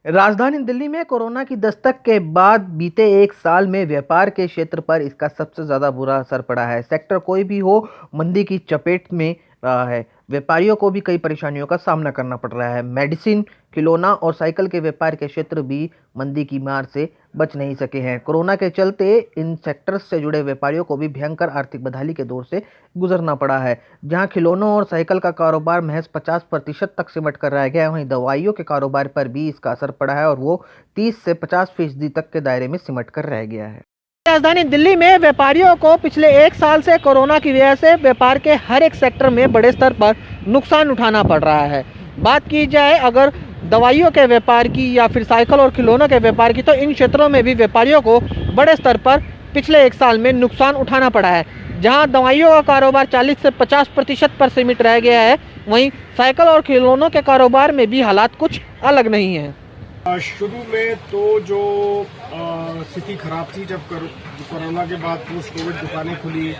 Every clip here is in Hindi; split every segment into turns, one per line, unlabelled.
राजधानी दिल्ली में कोरोना की दस्तक के बाद बीते एक साल में व्यापार के क्षेत्र पर इसका सबसे ज्यादा बुरा असर पड़ा है। सेक्टर कोई भी हो, मंदी की चपेट में रहा है। व्यापारियों को भी कई परेशानियों का सामना करना पड़ रहा है। मेडिसिन, खिलौना और साइकिल के व्यापार के क्षेत्र भी मंदी की मार से बच नहीं सके हैं। कोरोना के चलते इन सेक्टर्स से जुड़े व्यापारियों को भी भयंकर आर्थिक बदहाली के दौर से गुजरना पड़ा है। जहां खिलौनों और साइकिल का कारोबार महज 50% तक सिमट कर रह गया है, वहीं दवाइयों के कारोबार पर भी इसका असर पड़ा है और वो 30 से 50% तक के दायरे में सिमट कर रह गया है। राजधानी दिल्ली में व्यापारियों को पिछले एक साल से कोरोना की वजह से व्यापार के हर एक सेक्टर में बड़े स्तर पर नुकसान उठाना पड़ रहा है। बात की जाए अगर दवाइयों के व्यापार की या फिर साइकिल और खिलौनों के व्यापार की, तो इन क्षेत्रों में भी व्यापारियों को बड़े स्तर पर पिछले एक साल में नुकसान उठाना पड़ा है। जहां दवाइयों का कारोबार 40 से 50% पर सीमित रह गया है, वहीं साइकिल और खिलौनों के कारोबार में भी हालात कुछ अलग नहीं है।
शुरू में तो जो स्थिति खराब थी, जब कोरोना के बाद पोस्ट कोविड दुकानें खुली,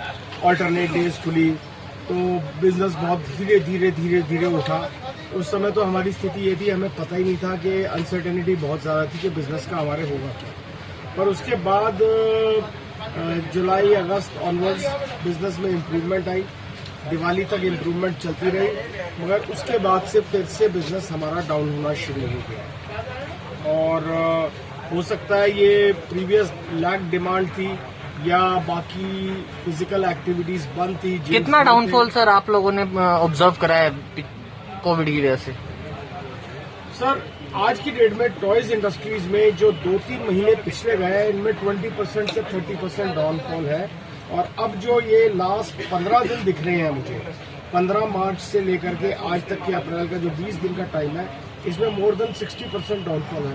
अल्टरनेट डेज खुली, तो बिजनेस बहुत धीरे धीरे उठा। उस समय तो हमारी स्थिति ये थी, हमें पता ही नहीं था कि अनसर्टेनिटी बहुत ज़्यादा थी कि बिजनेस का हमारे होगा क्या। पर उसके बाद जुलाई अगस्त ऑनवर्ड्स बिजनेस में इम्प्रूवमेंट आई, दिवाली तक इम्प्रूवमेंट चलती रही, मगर उसके बाद से फिर से बिजनेस हमारा डाउन होना शुरू हो गया। और हो सकता है ये प्रीवियस लैग डिमांड थी या बाकी फिजिकल एक्टिविटीज बंद थी।
कितना डाउनफॉल सर आप लोगों ने ऑब्जर्व करा है कोविड की वजह से?
सर आज की डेट में टॉयज इंडस्ट्रीज में जो 2-3 महीने पिछले गए हैं, इनमें 20% से 30% डाउनफॉल है। और अब जो ये लास्ट 15 दिन दिख रहे हैं मुझे, 15 मार्च से लेकर के आज तक के अप्रैल का जो 20 दिन का टाइम है, इसमें मोर देन 60% डाउनफॉल है।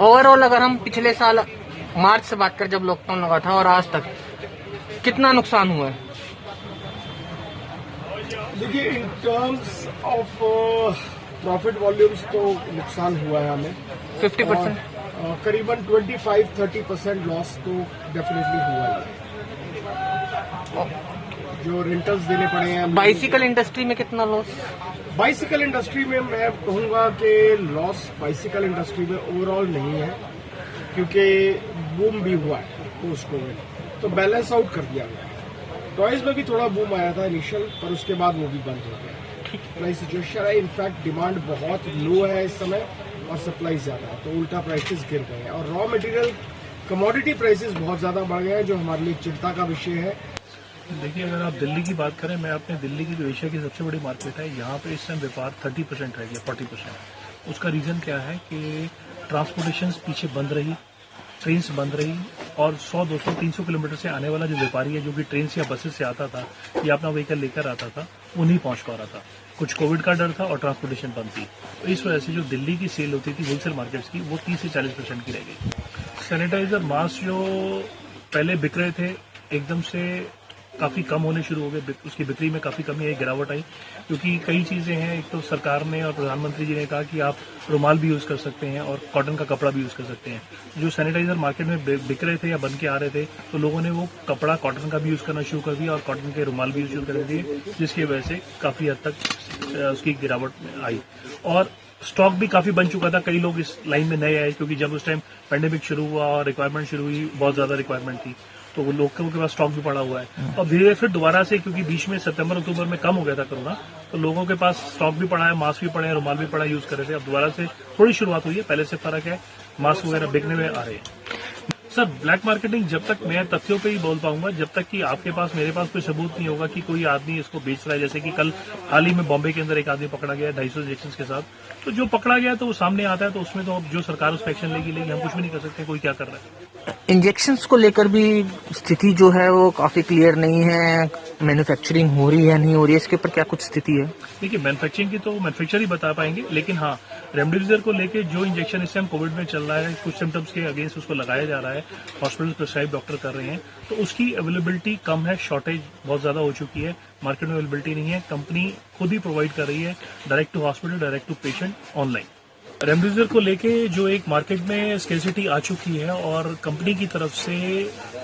ओवरऑल अगर हम पिछले साल मार्च से बात करें जब लॉकडाउन लगा था और आज तक कितना नुकसान हुआ है?
देखिए, in terms of profit volumes तो नुकसान हुआ है हमें
50%,
करीबन 25-30% लॉस तो डेफिनेटली हुआ है। जो रेंटल्स देने पड़े हैं।
बाइसिकल इंडस्ट्री में कितना लॉस?
बाइसिकल इंडस्ट्री में मैं कहूंगा कि लॉस बाइसिकल इंडस्ट्री में ओवरऑल नहीं है, क्योंकि बूम भी हुआ है पोस्ट कोविड, तो बैलेंस आउट कर दिया गया। टॉयज में भी थोड़ा बूम आया था इनिशियल, पर उसके बाद वो भी बंद हो गया। प्राइस सिचुएशन है, इनफैक्ट डिमांड बहुत लो है इस समय और सप्लाई ज्यादा है, तो उल्टा प्राइसेस गिर गए हैं। और रॉ मटेरियल कमोडिटी प्राइसेस बहुत ज्यादा बढ़ गए हैं, जो हमारे लिए चिंता का विषय है।
देखिए, अगर आप दिल्ली की बात करें, मैं अपने दिल्ली की जो एशिया की सबसे बड़ी मार्केट है, यहाँ पे इस टाइम व्यापार 30% रह गया, 40%। उसका रीजन क्या है कि ट्रांसपोर्टेशन पीछे बंद रही, ट्रेन बंद रही, और 100, 200, 300 किलोमीटर से आने वाला जो व्यापारी है, जो कि ट्रेन से या बसेस से आता था या अपना व्हीकल लेकर आता था, वो नहीं पहुंच पा रहा था। कुछ कोविड का डर था और ट्रांसपोर्टेशन बंद थी, तो इस वजह से जो दिल्ली की सेल होती थी होलसेल मार्केट्स की, वो 30 से 40% की रह गई। सैनिटाइजर, मास्क जो पहले बिक रहे थे, एकदम से काफी कम होने शुरू हो गए, उसकी बिक्री में काफी कमी आई, गिरावट आई, क्योंकि कई चीजें हैं। एक तो सरकार ने और प्रधानमंत्री जी ने कहा कि आप रुमाल भी यूज कर सकते हैं और कॉटन का कपड़ा भी यूज कर सकते हैं। जो सैनिटाइजर मार्केट में बिक रहे थे या बन के आ रहे थे, तो लोगों ने वो कपड़ा कॉटन का भी यूज करना शुरू कर दिया और कॉटन के रुमाल भी यूज कर दिए, जिसकी वजह से काफी हद तक उसकी गिरावट आई। और स्टॉक भी काफी बन चुका था, कई लोग इस लाइन में नए आए, क्योंकि जब उस टाइम पेंडेमिक शुरू हुआ और रिक्वायरमेंट शुरू हुई, बहुत ज्यादा रिक्वायरमेंट थी, तो वो लोगों के पास स्टॉक भी पड़ा हुआ है। और धीरे धीरे फिर दोबारा से, क्योंकि बीच में सितंबर अक्टूबर में कम हो गया था कोरोना, तो लोगों के पास स्टॉक भी पड़ा है, मास्क भी पड़े हैं, रुमाल भी पड़ा यूज कर रहे थे। अब दोबारा से थोड़ी शुरुआत हुई है, पहले से फर्क है, मास्क वगैरह बिकने में आ रहे हैं। सर, ब्लैक मार्केटिंग जब तक मैं तथ्यों पे ही बोल पाऊंगा, जब तक कि आपके पास, मेरे पास कोई सबूत नहीं होगा कि कोई आदमी इसको बेच रहा है। जैसे कि कल हाल ही में बॉम्बे के अंदर एक आदमी पकड़ा गया 250 इंजेक्शन के साथ, तो जो पकड़ा गया तो वो सामने आता है, तो उसमें तो अब जो सरकार उस पर एक्शन लेगी, हम कुछ भी नहीं कर सकते कोई क्या कर रहा है।
इंजेक्शंस को लेकर भी स्थिति जो है वो काफी क्लियर नहीं है, मैन्युफैक्चरिंग हो रही है नहीं हो रही है, इसके ऊपर क्या कुछ स्थिति है?
देखिए, मैन्युफैक्चरिंग की तो मैन्युफैक्चर ही बता पाएंगे, लेकिन हाँ, रेमडेसिविर को लेके जो इंजेक्शन इस टाइम कोविड में चल रहा है, कुछ सिम्टम्स के अगेंस्ट उसको लगाया जा रहा है, हॉस्पिटल प्रिस्क्राइब डॉक्टर कर रहे हैं, तो उसकी अवेलेबिलिटी कम है, शॉर्टेज बहुत ज्यादा हो चुकी है, मार्केट में अवेलेबिलिटी नहीं है, कंपनी खुद ही प्रोवाइड कर रही है direct to hospital, direct to patient, online. Remdesivir को लेके जो एक मार्केट में स्केर्सिटी आ चुकी है और कंपनी की तरफ से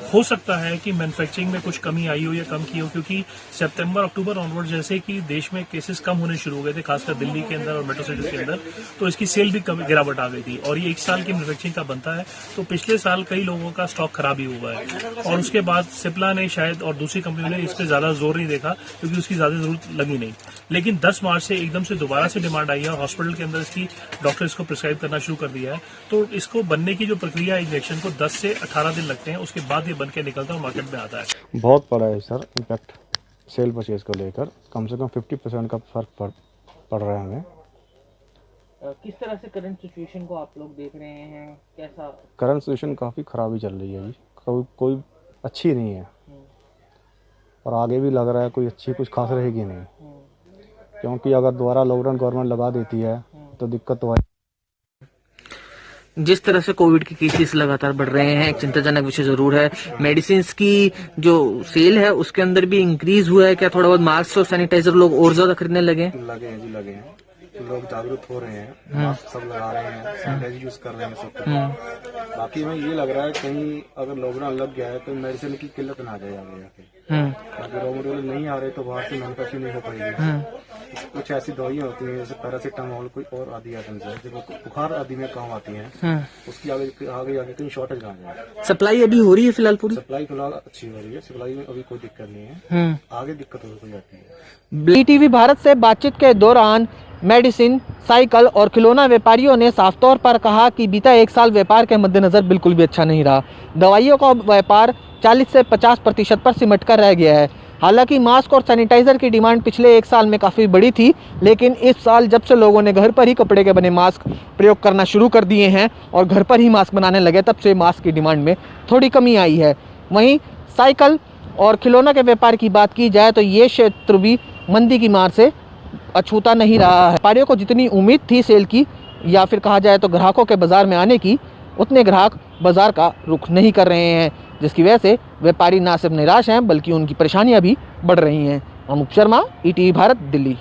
हो सकता है कि मैन्युफैक्चरिंग में कुछ कमी आई हो या कम की हो, क्योंकि सितंबर अक्टूबर ऑनवर्ड जैसे कि देश में केसेस कम होने शुरू हो गए थे, खासकर दिल्ली के अंदर और मेट्रो सिटीज के अंदर, तो इसकी सेल भी गिरावट आ गई थी। और ये 1 साल की मैन्युफैक्चरिंग का बनता है, तो पिछले साल कई लोगों का स्टॉक खराब ही हुआ है। और उसके बाद सिप्ला ने शायद और दूसरी कंपनियों ने इस पर ज्यादा जोर नहीं देखा, क्योंकि उसकी ज्यादा जरूरत लगी नहीं। लेकिन 10 मार्च से एकदम से दोबारा से डिमांड आई है और हॉस्पिटल के अंदर इसकी डॉक्टर इसको प्रिस्क्राइब करना शुरू कर दिया है। तो इसको बनने की जो प्रक्रिया है इंजेक्शन को 10 से 18 दिन लगते हैं, उसके बाद ये बन के निकलता है और मार्केट में आता है।
बहुत पड़ा है सर, इम्पैक्ट सेल परचेज को लेकर कम से कम 50% का फर्क पड़ रहा है हमें।
किस तरह से करंट सिचुएशन को आप लोग देख रहे हैं, कैसा?
करंट सिचुएशन काफ़ी ख़राब ही चल रही है जी, कोई अच्छी नहीं है और आगे भी लग रहा है कोई अच्छी कुछ खास रहेगी नहीं, क्योंकि अगर दोबारा लॉकडाउन गवर्नमेंट लगा देती है तो दिक्कत तो है।
जिस तरह से कोविड के केसेस लगातार बढ़ रहे हैं, एक चिंताजनक विषय जरूर है। मेडिसिन की जो सेल है उसके अंदर भी इंक्रीज हुआ है क्या? थोड़ा बहुत मास्क और सैनिटाइजर लोग और ज्यादा खरीदने लगे हैं?
लगे हैं जी, लगे हैं। लोग जागरूक हो रहे हैं, मास्क सब लगा रहे हैं, सैनिटाइजर यूज कर रहे हैं सब। बाकी में ये लग रहा है कहीं अगर लॉकडाउन लग गया है तो मेडिसिन की किल्लत ना आ जाए आगे जाके। अगर रॉ मटेरियल नहीं आ रहे तो बाहर से मैन्युफैक्चरिंग नहीं हो पाएगी। कुछ ऐसी दवाइयाँ होती हैं जैसे पैरासीटामोल, कोई और आदि आइटम्स है जो बुखार आदि में काम आती हैं, उसकी आगे आगे कहीं शॉर्टेज ना आ जाए।
सप्लाई अभी हो रही है फिलहाल पूरी?
सप्लाई फिलहाल अच्छी हो रही है, सप्लाई में अभी कोई दिक्कत नहीं है, आगे दिक्कत हो जाती है।
BTV भारत से बातचीत के दौरान मेडिसिन, साइकिल और खिलौना व्यापारियों ने साफ तौर पर कहा कि बीता 1 साल व्यापार के मद्देनजर बिल्कुल भी अच्छा नहीं रहा। दवाइयों का व्यापार 40 से 50% पर सिमट कर रह गया है। हालांकि मास्क और सैनिटाइजर की डिमांड पिछले 1 साल में काफ़ी बड़ी थी, लेकिन इस साल जब से लोगों ने घर पर ही कपड़े के बने मास्क प्रयोग करना शुरू कर दिए हैं और घर पर ही मास्क बनाने लगे, तब से मास्क की डिमांड में थोड़ी कमी आई है। वहीं साइकिल और खिलौना के व्यापार की बात की जाए तो ये क्षेत्र भी मंदी की मार से अछूता नहीं रहा है। व्यापारियों को जितनी उम्मीद थी सेल की या फिर कहा जाए तो ग्राहकों के बाज़ार में आने की, उतने ग्राहक बाज़ार का रुख नहीं कर रहे हैं, जिसकी वजह से व्यापारी ना सिर्फ निराश हैं बल्कि उनकी परेशानियां भी बढ़ रही हैं। अनूप शर्मा, ETV भारत, दिल्ली।